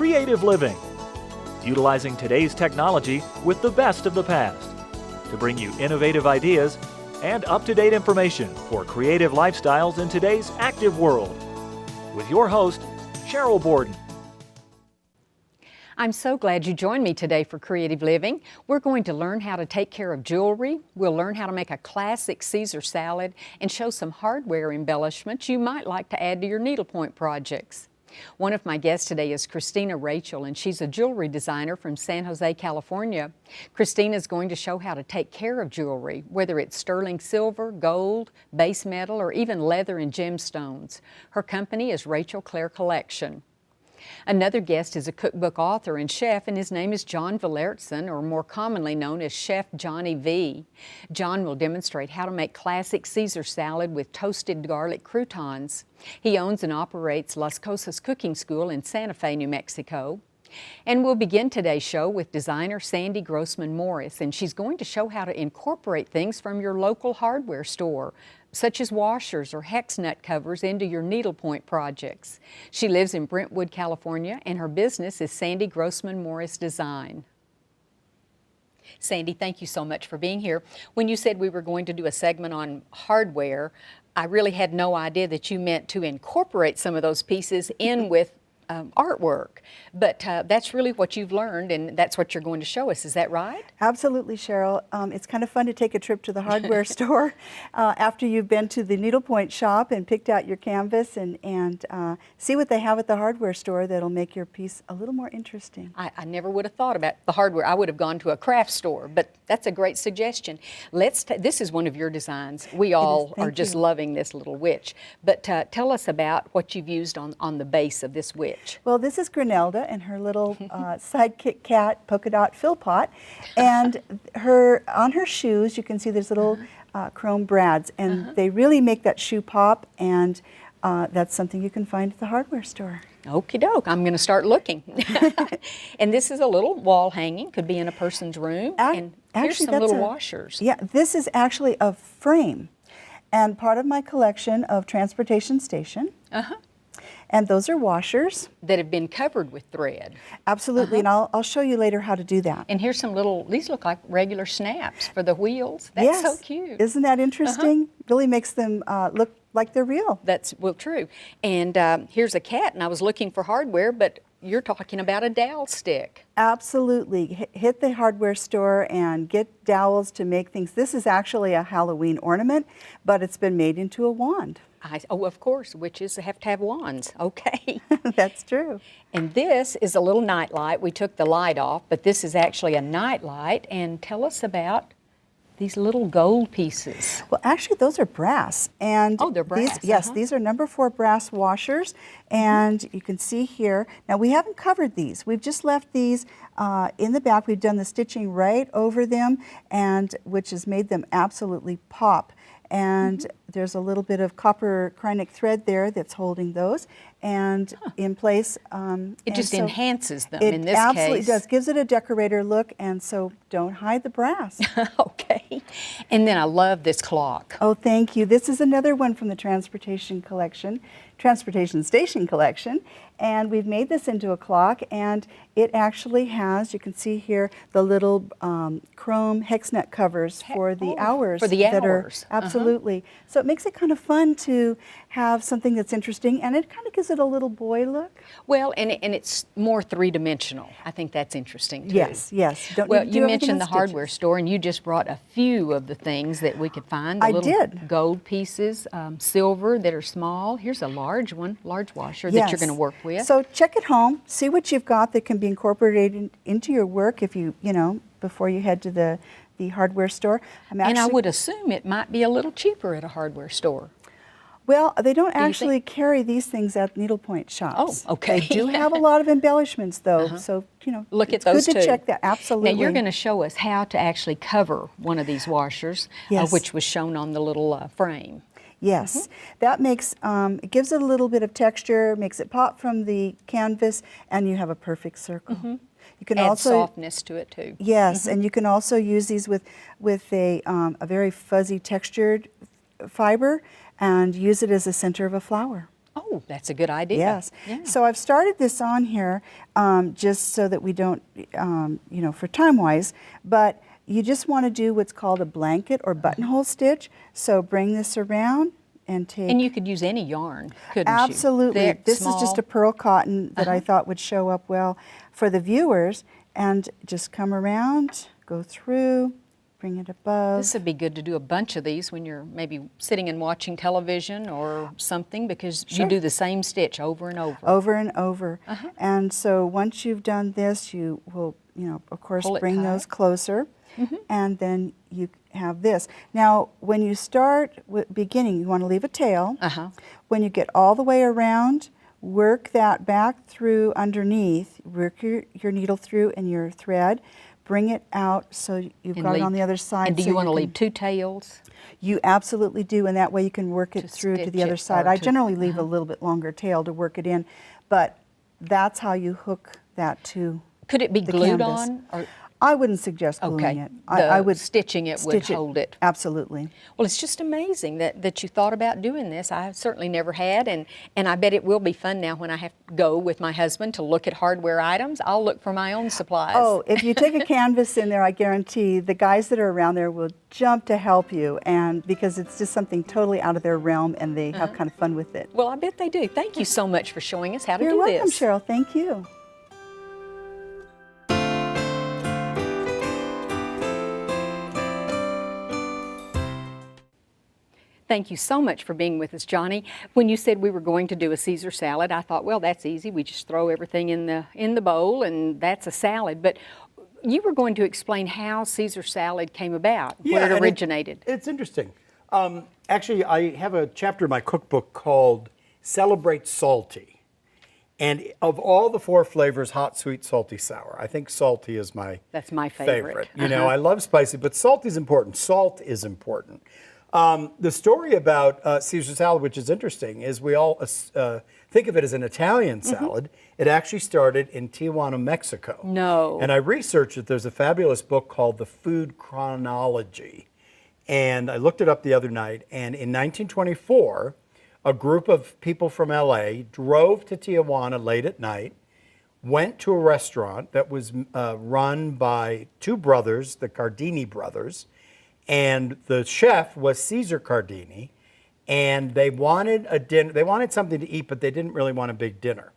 Creative Living, utilizing today's technology with the best of the past to bring you innovative ideas and up-to-date information for creative lifestyles in today's active world. With your host, Sheryl Borden. I'm so glad you joined me today for Creative Living. We're going to learn how to take care of jewelry. We'll learn how to make a classic Caesar salad and show some hardware embellishments you might like to add to your needlepoint projects. One of my guests today is Christina Rachel, and she's a jewelry designer from San Jose, California. Christina is going to show how to take care of jewelry, whether it's sterling silver, gold, base metal, or even leather and gemstones. Her company is Rachel Clare Collection. Another guest is a cookbook author and chef, and his name is John Valertson, or more commonly known as Chef Johnny V. John will demonstrate how to make classic Caesar salad with toasted garlic croutons. He owns and operates Las Cosas Cooking School in Santa Fe, New Mexico. And we'll begin today's show with designer Sandy Grossman Morris, and she's going to show how to incorporate things from your local hardware store, such as washers or hex nut covers, into your needlepoint projects. She lives in Brentwood, California, and her business is Sandy Grossman Morris Design. Sandy, thank you so much for being here. When you said we were going to do a segment on hardware, I really had no idea that you meant to incorporate some of those pieces in with artwork, but that's really what you've learned, and that's what you're going to show us. Is that right? Absolutely, Sheryl. It's kind of fun to take a trip to the hardware store after you've been to the needlepoint shop and picked out your canvas and see what they have at the hardware store that'll make your piece a little more interesting. I never would have thought about the hardware. I would have gone to a craft store, but that's a great suggestion. This is one of your designs. We all are just loving this little witch, but tell us about what you've used on the base of this witch. Well, this is Granelda and her little sidekick cat, polka dot Philpot, and on her shoes you can see there's little chrome brads, and they really make that shoe pop, and that's something you can find at the hardware store. Okie doke, I'm going to start looking. And this is a little wall hanging, could be in a person's room, and here's some little washers. Yeah, this is actually a frame, and part of my collection of Transportation Station. And those are washers. That have been covered with thread. Absolutely, and I'll show you later how to do that. And here's some these look like regular snaps for the wheels. That's so cute. Isn't that interesting? Really makes them look like they're real. That's, well, true. And here's a cat, and I was looking for hardware, but you're talking about a dowel stick. Absolutely. Hit the hardware store and get dowels to make things. This is actually a Halloween ornament, but it's been made into a wand. Oh, of course, witches have to have wands. Okay. That's true. And this is a little night light. We took the light off, but this is actually a night light. And tell us about these little gold pieces. Well, actually, those are brass. And oh, they're brass. Yes, these are number 4 brass washers. And you can see here, now we haven't covered these. We've just left these in the back. We've done the stitching right over them, and which has made them absolutely pop. And there's a little bit of copper krynic thread there that's holding those, and in place. It just enhances them in this case. It absolutely does. Gives it a decorator look, and so don't hide the brass. Okay. And then I love this clock. Oh, thank you. This is another one from the Transportation Station collection, and we've made this into a clock, and it actually has, you can see here, the little chrome hex nut covers for the hours. For the hours. Absolutely. So it makes it kind of fun to have something that's interesting, and it kind of gives it a little boy look. Well, and it's more three-dimensional. I think that's interesting, too. Yes, yes. Well, you mentioned the hardware store, and you just brought a few of the things that we could find. I did. Gold pieces, silver that are small. Here's a large washer that you're going to work with. So check at home, see what you've got that can be incorporated into your work if you know, before you head to the hardware store. And I would assume it might be a little cheaper at a hardware store. Well, they don't actually carry these things at needlepoint shops. Oh, okay. They do have a lot of embellishments, though, so, you know, look at those good too. To check that, absolutely. Now, you're going to show us how to actually cover one of these washers, which was shown on the little frame. Yes, that makes, it gives it a little bit of texture, makes it pop from the canvas, and you have a perfect circle. You can also softness to it too. Yes, and you can also use these with a very fuzzy textured fiber and use it as a center of a flower. Oh, that's a good idea. Yes. Yeah. So I've started this on here just so that we don't, you know, for time-wise, but you just want to do what's called a blanket or buttonhole stitch. So bring this around and take... And you could use any yarn, couldn't you? Absolutely. Thick, This small. is just a pearl cotton that I thought would show up well for the viewers. And just come around, go through, bring it above. This would be good to do a bunch of these when you're maybe sitting and watching television or something, because you do the same stitch over and over. Over and over. And so once you've done this, you will, you know, of course, Pull it bring those tight. closer. And then you have this. Now, when you start with beginning, you want to leave a tail. When you get all the way around, work that back through underneath, work your needle through and your thread, bring it out so you've And got it leave- on the other side. And do so you want to can- leave 2 tails? You absolutely do, and that way you can work it through to stitch the other it side. or I to- generally leave a little bit longer tail to work it in, but that's how you hook that to Could it be the glued canvas. on? Or, I wouldn't suggest gluing okay, it. I would stitching it would stitch hold it. Absolutely. Well, it's just amazing that you thought about doing this. I certainly never had, and I bet it will be fun now when I have to go with my husband to look at hardware items. I'll look for my own supplies. Oh, if you take a canvas in there, I guarantee the guys that are around there will jump to help you, and because it's just something totally out of their realm, and they have kind of fun with it. Well, I bet they do. Thank you so much for showing us how to You're do welcome, this. Cheryl. Thank you. Thank you so much for being with us, Johnny. When you said we were going to do a Caesar salad, I thought, well, that's easy. We just throw everything in the bowl, and that's a salad. But you were going to explain how Caesar salad came about, where it and originated. It's interesting. Actually, I have a chapter in my cookbook called Celebrate Salty. And of all the 4 flavors, hot, sweet, salty, sour, I think salty is my That's my favorite. You know, I love spicy, but salty is important. Salt is important. The story about Caesar salad, which is interesting, is we all think of it as an Italian salad. It actually started in Tijuana, Mexico. No. And I researched it. There's a fabulous book called The Food Chronology. And I looked it up the other night. And in 1924, a group of people from LA drove to Tijuana late at night, went to a restaurant that was run by 2 brothers, the Cardini brothers. And the chef was Caesar Cardini, and they wanted a dinner. They wanted something to eat, but they didn't really want a big dinner.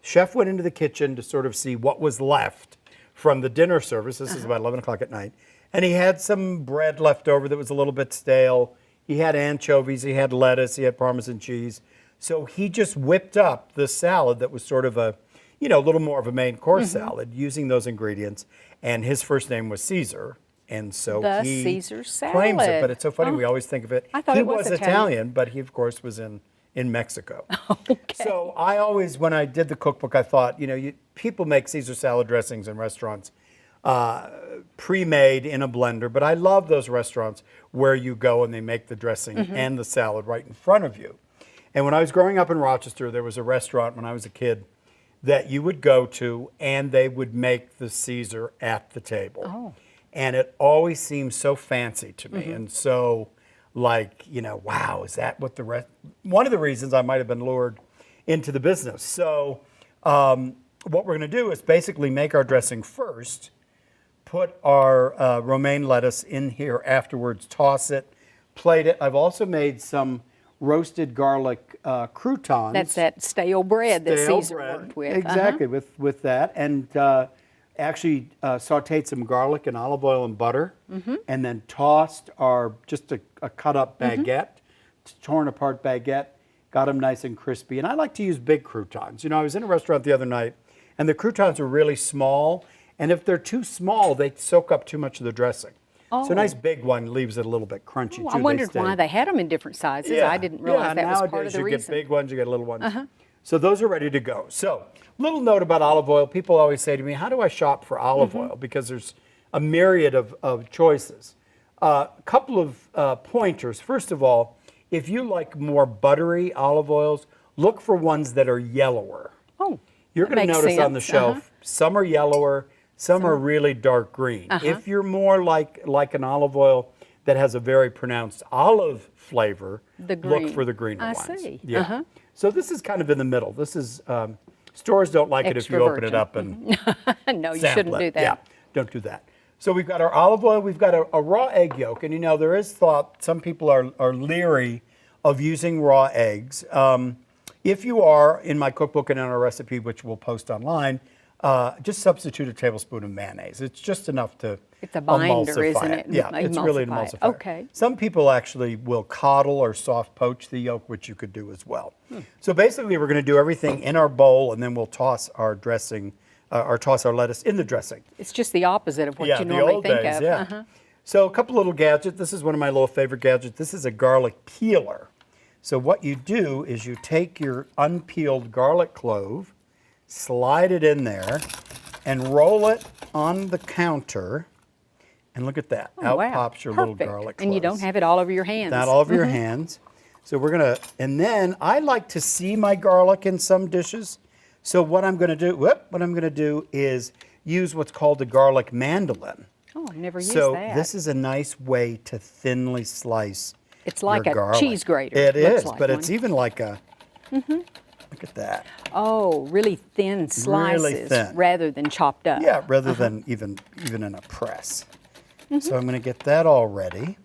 Chef went into the kitchen to sort of see what was left from the dinner service. This is about 11 o'clock at night. And he had some bread left over that was a little bit stale. He had anchovies, he had lettuce, he had Parmesan cheese. So he just whipped up the salad that was sort of a, you know, a little more of a main course salad using those ingredients. And his first name was Caesar. And so The he Caesar claims it, salad. but it's so funny. We always think of it. I thought he it was Italian, but he, of course, was in Mexico. Okay. So I always, when I did the cookbook, I thought, you know, people make Caesar salad dressings in restaurants pre-made in a blender, but I love those restaurants where you go and they make the dressing and the salad right in front of you. And when I was growing up in Rochester, there was a restaurant when I was a kid that you would go to, and they would make the Caesar at the table. Oh. And it always seemed so fancy to me, and so, like, you know, wow, is that what the rest? One of the reasons I might have been lured into the business. So, what we're going to do is basically make our dressing first, put our romaine lettuce in here afterwards, toss it, plate it. I've also made some roasted garlic croutons. That's that stale bread that Stale Caesar bread. worked with. Exactly, with that. And actually sauteed some garlic and olive oil and butter, and then tossed our, just a cut up baguette, torn apart baguette, got them nice and crispy. And I like to use big croutons. You know, I was in a restaurant the other night, and the croutons are really small, and if they're too small, they soak up too much of the dressing. So a nice big one leaves it a little bit crunchy, Oh, too. I wondered why they had them in different sizes. I didn't realize that was part of nowadays the you reason. get big ones, you get little ones. So those are ready to go. So, little note about olive oil. People always say to me, how do I shop for olive oil? Because there's a myriad of choices. A couple of pointers. First of all, if you like more buttery olive oils, look for ones that are yellower. Oh, You're that going to makes notice on the sense. shelf, some are yellower, some are really dark green. If you're more like an olive oil that has a very pronounced olive flavor, The look green. for the greener I ones. see. Yeah. So this is kind of in the middle. This is, stores don't like it if you Extra open it virgin. up and No, you sample shouldn't it. do that. Yeah, don't do that. So we've got our olive oil, we've got a raw egg yolk, and there is thought, some people are leery of using raw eggs. If you are, in my cookbook and in our recipe, which we'll post online, just substitute a tablespoon of mayonnaise. It's just enough to It's a binder, emulsify isn't it? Yeah, it's really an Emulsify it. emulsifier. Okay. Some people actually will coddle or soft poach the yolk, which you could do as well. So basically, we're going to do everything in our bowl, and then we'll toss our dressing, or toss our lettuce in the dressing. It's just the opposite of what Yeah, you the normally old think days, of. yeah. So a couple little gadgets. This is one of my little favorite gadgets. This is a garlic peeler. So what you do is you take your unpeeled garlic clove, slide it in there, and roll it on the counter. And look at that. Oh, Out wow. pops your Perfect. little garlic cloves. And you don't have it all over your hands. Not all over your hands. So we're going to, and then I like to see my garlic in some dishes. So what I'm going to do, is use what's called a garlic mandolin. Oh, I've never used So that. this is a nice way to thinly slice. It's like your a garlic. cheese grater. It Looks is, like but one. it's even like a. Look at that. Oh, really thin slices thin. rather than chopped up. Yeah, rather than even in a press. So I'm going to get that all ready.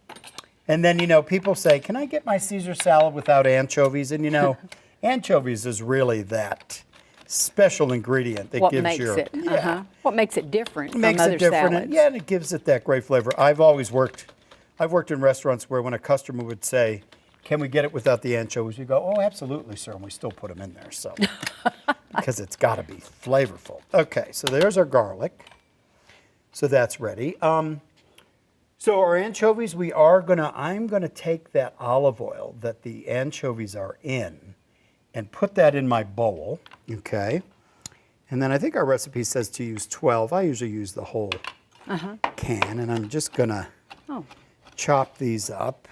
And then, people say, can I get my Caesar salad without anchovies? And, anchovies is really that special ingredient that What gives makes your... it? Yeah, What makes it different makes from other it different. salads? And, yeah, and it gives it that great flavor. I've worked in restaurants where when a customer would say, can we get it without the anchovies? You go, oh, absolutely, sir, and we still put them in there, so, because it's got to be flavorful. Okay, so there's our garlic. So that's ready. So our anchovies, I'm gonna take that olive oil that the anchovies are in and put that in my bowl, okay? And then I think our recipe says to use 12. I usually use the whole can, and I'm just gonna chop these up.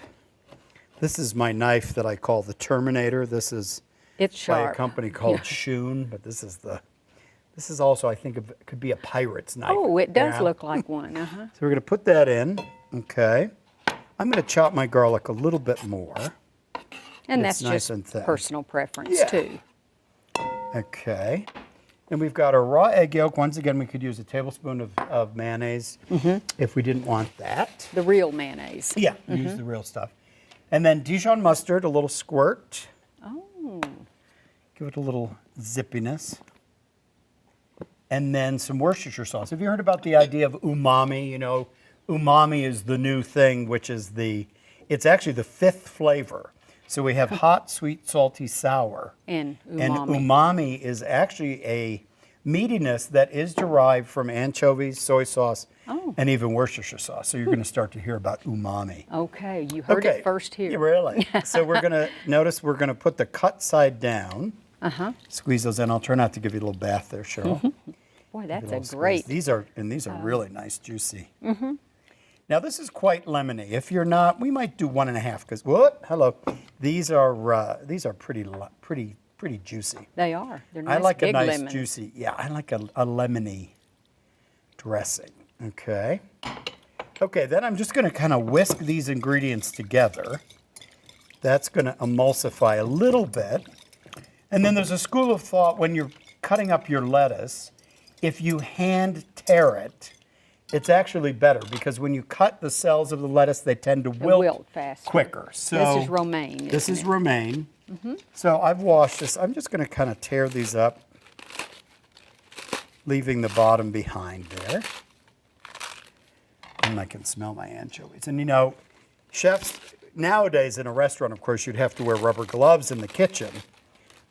This is my knife that I call the Terminator. This is It's by a sharp. company called Shoon, but this is also, I think, it could be a pirate's knife. Oh, it does Yeah. look like one. So we're going to put that in, okay. I'm going to chop my garlic a little bit more. And It's that's nice just and thin. personal preference, Yeah. too. Okay. And we've got our raw egg yolk. Once again, we could use a tablespoon of mayonnaise if we didn't want that. The real mayonnaise. Yeah, use the real stuff. And then Dijon mustard, a little squirt. Oh, Give it a little zippiness. And then some Worcestershire sauce. Have you heard about the idea of umami? Umami is the new thing, which is it's actually the fifth flavor. So we have hot, sweet, salty, sour. and umami. And umami is actually a meatiness that is derived from anchovies, soy sauce, and even Worcestershire sauce. So you're going to start to hear about umami. Okay, you heard it first here. Yeah, really. So we're going to put the cut side down. Squeeze those in. I'll try not to give you a little bath there, Cheryl. Boy, that's Little a squeeze. great. These are really nice, juicy. Now this is quite lemony. If you're not, we might do 1.5 because what? Hello. These are pretty juicy. They are. They're nice I like a big nice lemons. juicy. Yeah, I like a lemony dressing. Okay. Okay, then I'm just going to kind of whisk these ingredients together. That's going to emulsify a little bit. And then there's a school of thought when you're cutting up your lettuce, if you hand tear it, it's actually better because when you cut the cells of the lettuce, they tend to wilt faster. quicker. So This is romaine. This isn't is it? romaine. So I've washed this. I'm just going to kind of tear these up, leaving the bottom behind there. And I can smell my anchovies. And chefs, nowadays in a restaurant, of course, you'd have to wear rubber gloves in the kitchen.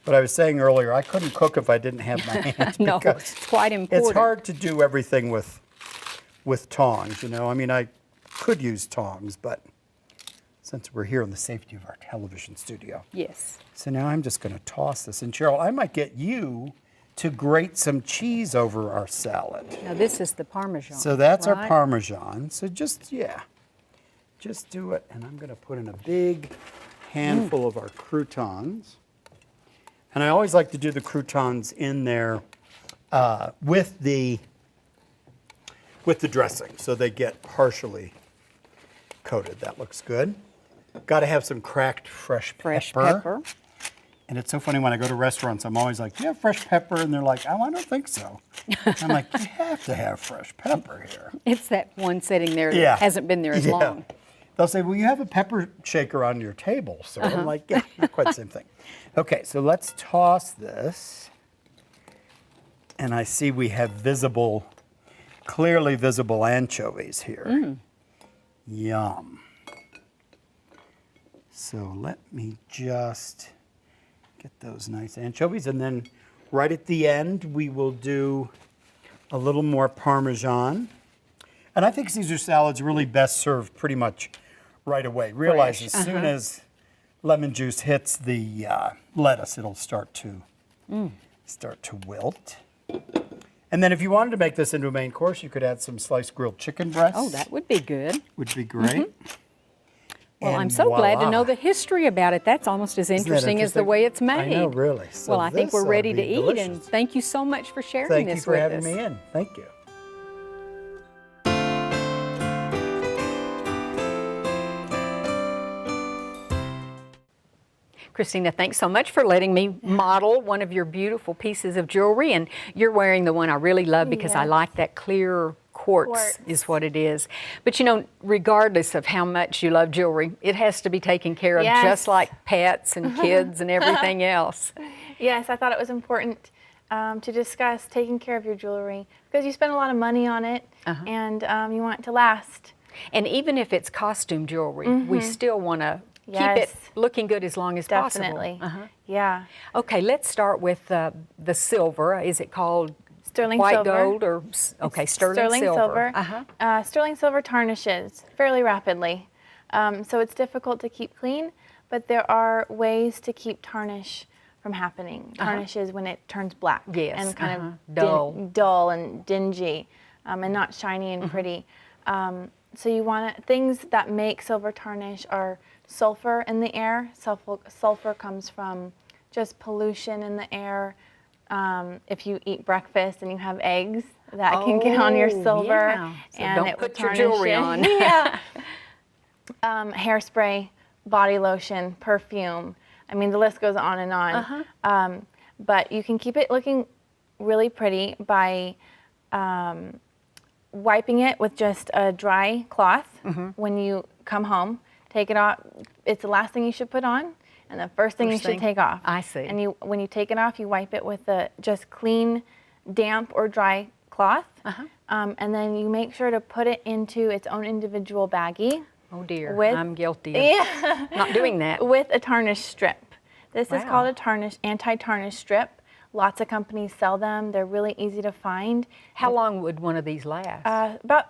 But I was saying earlier, I couldn't cook if I didn't have my hands. No, because it's quite important. It's hard to do everything with tongs, I mean, I could use tongs, but since we're here in the safety of our television studio. Yes. So now I'm just going to toss this. And Cheryl, I might get you to grate some cheese over our salad. Now this is the Parmesan. So that's our right? Parmesan. So just do it. And I'm going to put in a big handful of our croutons. And I always like to do the croutons in there with the dressing, so they get partially coated. That looks good. Got to have some cracked fresh pepper. Fresh pepper. And it's so funny when I go to restaurants, I'm always like, do you have fresh pepper? And they're like, oh, I don't think so. I'm like, you have to have fresh pepper here. It's that one sitting there that Yeah. hasn't been there as Yeah. long. They'll say, well, you have a pepper shaker on your table, sir. I'm like, yeah, not quite the same thing. Okay, so let's toss this. And I see we have clearly visible anchovies here. Yum. So let me just get those nice anchovies. And then right at the end, we will do a little more Parmesan. And I think Caesar salad's really best served pretty much right away. Realize as soon as lemon juice hits the lettuce, it'll start to wilt. And then if you wanted to make this into a main course, you could add some sliced grilled chicken breasts. Oh, that would be good. would be great. Well, And I'm so glad to voila. know the history about it. That's almost as Isn't that interesting as the way it's made. I know, really. So Well, I think this we're ought ready to be eat, delicious. and thank you so much for sharing Thank this you for with having us. me in. Thank you. Christina, thanks so much for letting me model one of your beautiful pieces of jewelry. And you're wearing the one I really love because I Yes. like that clear quartz is what it is. But you know, regardless of how much you love jewelry, it has to be taken care of Yes. just like pets and kids and everything else. Yes, I thought it was important to discuss taking care of your jewelry because you spend a lot of money on it and you want it to last. And even if it's costume jewelry, we still want to keep it Yes. looking good as long as Definitely. possible. Yeah. Okay, let's start with the silver. Is it called Sterling white silver. gold or okay, sterling silver? Sterling silver tarnishes fairly rapidly. So it's difficult to keep clean, but there are ways to keep tarnish from happening. Tarnish is when it turns black Yes, and kind of dull. and dingy and not shiny and pretty. So you want things that make silver tarnish are sulfur in the air. Sulfur comes from just pollution in the air. If you eat breakfast and you have eggs, that can get on your silver, yeah. So and don't it will put your tarnish jewelry it. on. Yeah. Hairspray, body lotion, perfume. I mean, the list goes on and on. But you can keep it looking really pretty by wiping it with just a dry cloth when you come home. Take it off. It's the last thing you should put on, and the first thing you should take off. I see. And when you take it off, you wipe it with a just clean, damp or dry cloth, and then you make sure to put it into its own individual baggie. Oh dear, With- I'm guilty of not doing that. With a tarnish strip. This is Wow. called a anti-tarnish strip. Lots of companies sell them. They're really easy to find. How long would one of these last? About,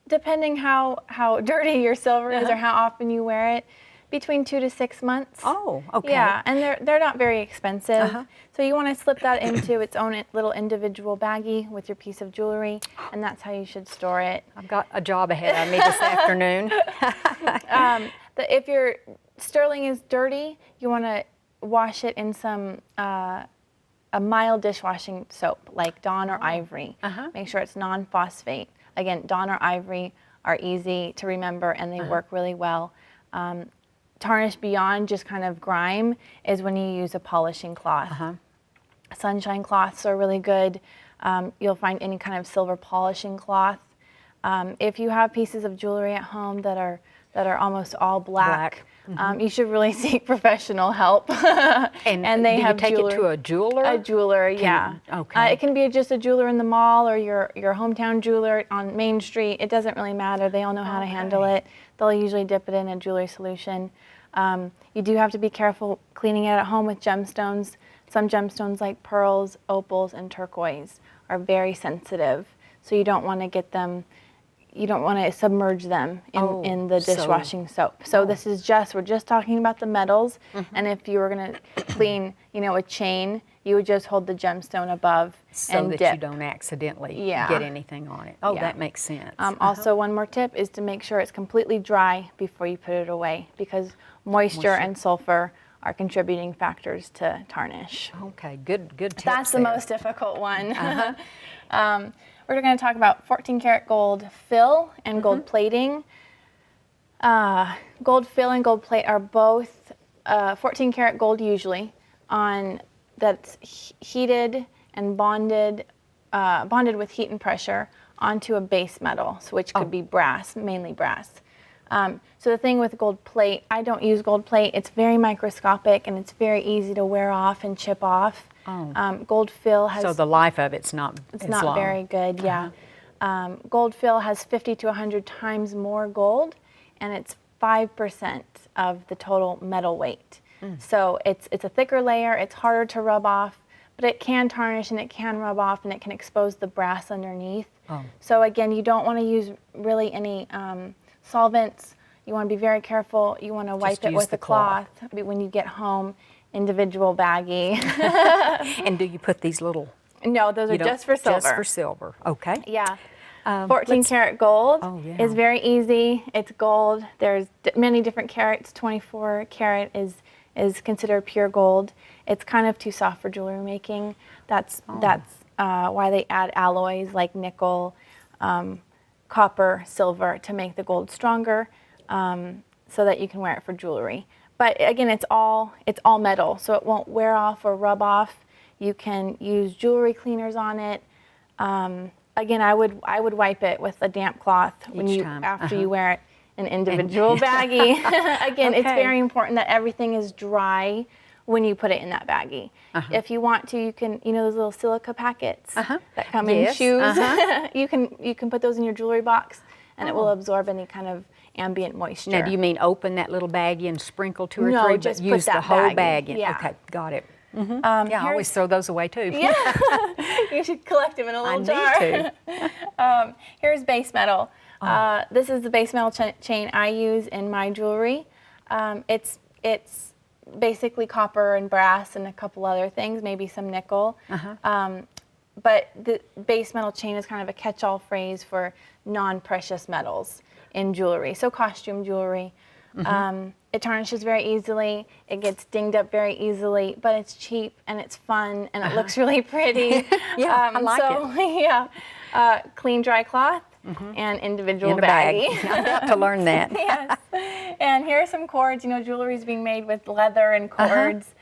depending how dirty your silver is or how often you wear it, between 2 to 6 months. Oh, okay. Yeah, and they're not very expensive. So you want to slip that into its own little individual baggie with your piece of jewelry, and that's how you should store it. I've got a job ahead of me this afternoon. If your sterling is dirty, you want to wash it in some a mild dishwashing soap like Dawn or Ivory. Make sure it's non-phosphate. Again, Dawn or Ivory are easy to remember and they work really well. Tarnish beyond just kind of grime is when you use a polishing cloth. Sunshine cloths are really good. You'll find any kind of silver polishing cloth. If you have pieces of jewelry at home that are almost all black. You should really seek professional help. And they do have you take jeweler, it to a jeweler? A jeweler, yeah. Okay. It can be just a jeweler in the mall or your hometown jeweler on Main Street. It doesn't really matter. They all know how to handle it. They'll usually dip it in a jewelry solution. You do have to be careful cleaning it at home with gemstones. Some gemstones like pearls, opals, and turquoise are very sensitive. So you don't want to get them, you don't want to submerge them in the dishwashing soap. So this is we're just talking about the metals. And if you were going to clean, a chain, you would just hold the gemstone above so and that dip. you don't accidentally Yeah. get anything on it. Oh, Yeah. that makes sense. Also, one more tip is to make sure it's completely dry before you put it away because moisture and sulfur are contributing factors to tarnish. Okay, good tips. That's the there. most difficult one. We're going to talk about 14 karat gold fill and gold plating. Gold fill and gold plate are both 14 karat gold usually, that's heated and bonded with heat and pressure onto a base metal, so which could be brass, mainly brass. So the thing with gold plate, I don't use gold plate. It's very microscopic and it's very easy to wear off and chip off. Gold fill has... So the life of it's not long. Very good, yeah. Gold fill has 50 to 100 times more gold, and it's 5% of the total metal weight. So it's a thicker layer, it's harder to rub off, but it can tarnish and it can rub off and it can expose the brass underneath. So again, you don't want to use really any solvents. You want to be very careful. You want to wipe it with a cloth when you get home. Individual baggie. And do you put these little... No, those are just for silver. Just for silver, okay. Yeah. 14 karat gold is very easy. It's gold. There's many different carats. 24 karat is considered pure gold. It's kind of too soft for jewelry making. That's why they add alloys like nickel, copper, silver to make the gold stronger, so that you can wear it for jewelry. But again, it's all metal, so it won't wear off or rub off. You can use jewelry cleaners on it. Again, I would wipe it with a damp cloth after you wear it. An individual baggie. Again, it's very important that everything is dry when you put it in that baggie. If you want to, you can, those little silica packets that come in shoes. you can put those in your jewelry box, and it will absorb any kind of ambient moisture. Now, do you mean open that little baggie and sprinkle 2 or 3? No, just use put that the whole baggie. bag in. Yeah. Okay, got it. Yeah, I always throw those away too. Yeah, you should collect them in a little jar. I need to. Here's base metal. This is the base metal chain I use in my jewelry. It's basically copper and brass and a couple other things, maybe some nickel. But the base metal chain is kind of a catch-all phrase for non-precious metals in jewelry, so costume jewelry. It tarnishes very easily, it gets dinged up very easily, but it's cheap and it's fun and it looks really pretty. I like it. Yeah. Clean, dry cloth and individual baggie. I'm about to learn that. Yes. And here are some cords. Jewelry is being made with leather and cords.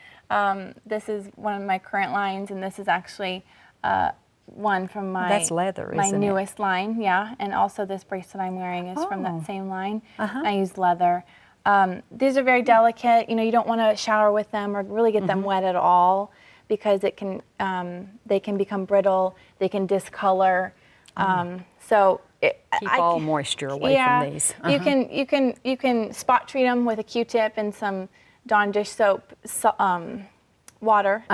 This is one of my current lines, and this is actually one from my newest line. Yeah, and also this bracelet I'm wearing is from that same line. I use leather. These are very delicate. You don't want to shower with them or really get them wet at all, because they can become brittle. They can discolor. So keep all moisture away from these. You can spot treat them with a Q-tip and some Dawn dish soap, water.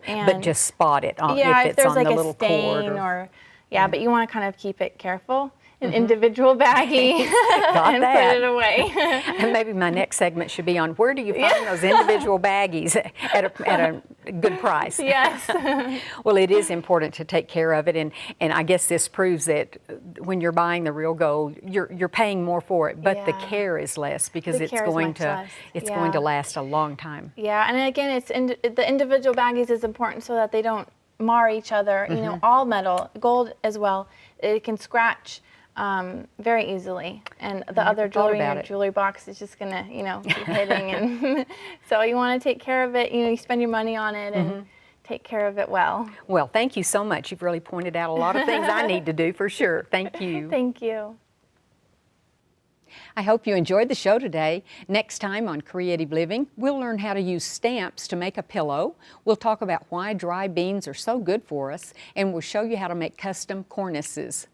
But just spot it if it's there's on like the a little stain cord. But you want to kind of keep it careful. An individual baggie Got and that. put it away. And maybe my next segment should be on where do you find those individual baggies at a good price. Yes. Well, it is important to take care of it, and I guess this proves that when you're buying the real gold, you're paying more for it, but the care is less because it's going to last a long time. Yeah, and again, the individual baggies is important so that they don't mar each other. All metal, gold as well, it can scratch very easily, and the other jewelry in your jewelry box is just gonna, keep hitting, and so you want to take care of it. You spend your money on it and take care of it well. Well, thank you so much. You've really pointed out a lot of things I need to do for sure. Thank you. Thank you. I hope you enjoyed the show today. Next time on Creative Living, we'll learn how to use stamps to make a pillow. We'll talk about why dry beans are so good for us, and we'll show you how to make custom cornices.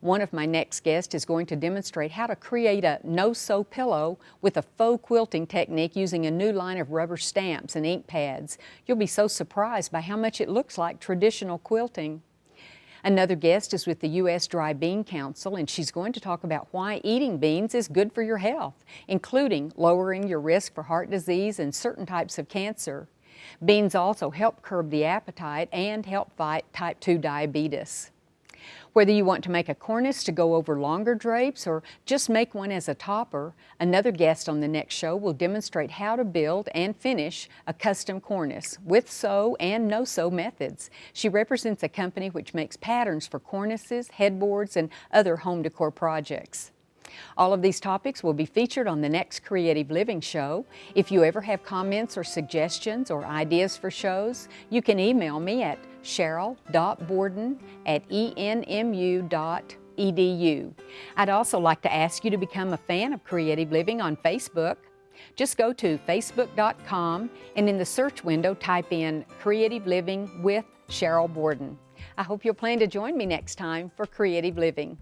One of my next guests is going to demonstrate how to create a no-sew pillow with a faux quilting technique using a new line of rubber stamps and ink pads. You'll be so surprised by how much it looks like traditional quilting. Another guest is with the U.S. Dry Bean Council, and she's going to talk about why eating beans is good for your health, including lowering your risk for heart disease and certain types of cancer. Beans also help curb the appetite and help fight type 2 diabetes. Whether you want to make a cornice to go over longer drapes or just make one as a topper, another guest on the next show will demonstrate how to build and finish a custom cornice with sew and no-sew methods. She represents a company which makes patterns for cornices, headboards, and other home decor projects. All of these topics will be featured on the next Creative Living show. If you ever have comments or suggestions or ideas for shows, you can email me at sheryl.borden@enmu.edu. I'd also like to ask you to become a fan of Creative Living on Facebook. Just go to facebook.com and in the search window type in Creative Living with Sheryl Borden. I hope you'll plan to join me next time for Creative Living.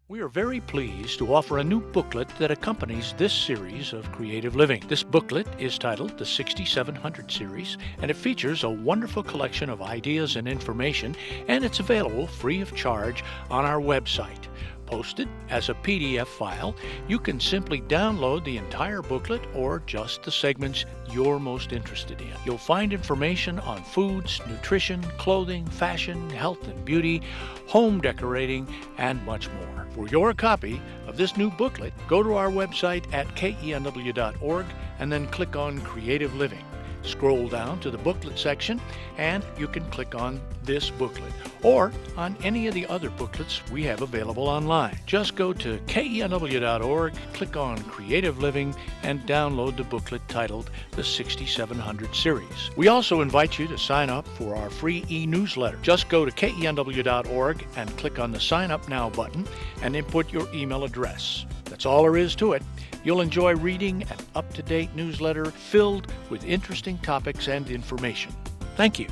We are very pleased to offer a new booklet that accompanies this series of Creative Living. This booklet is titled the 6700 Series, and it features a wonderful collection of ideas and information, and it's available free of charge on our website. Posted as a PDF file, you can simply download the entire booklet or just the segments you're most interested in. You'll find information on foods, nutrition, clothing, fashion, health and beauty, home decorating, and much more. For your copy of this new booklet, go to our website at KENW.org and then click on Creative Living. Scroll down to the booklet section and you can click on this booklet or on any of the other booklets we have available online. Just go to KENW.org, click on Creative Living, and download the booklet titled the 6700 Series. We also invite you to sign up for our free e-newsletter. Just go to KENW.org and click on the Sign Up Now button and input your email address. That's all there is to it. You'll enjoy reading an up-to-date newsletter filled with interesting topics and information. Thank you.